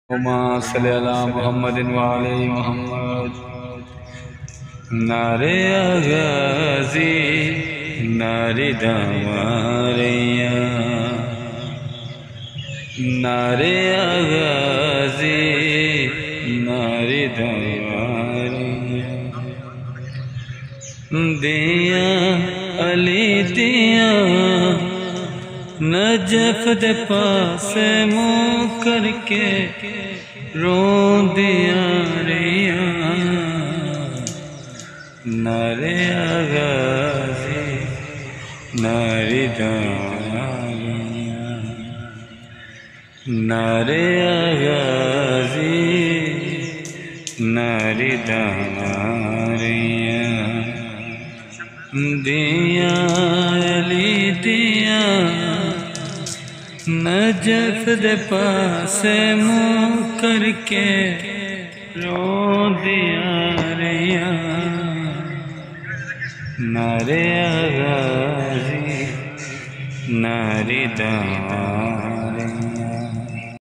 اللهم صل على محمد وعلى محمد نعرے غازی نعرے دماریاں نعرے غازی نعرے دماریاں دیاں علی دیاں نجف دے پاسے منہ کر کے رو دیاں ریاں نعرے غازی نعرے دماریاں نعرے غازی نعرے دماریاں دیاں علی دیاں نجف دے پاسے منہ کر کے رو دیاں ریاں نعرے غازی نعرے دماریاں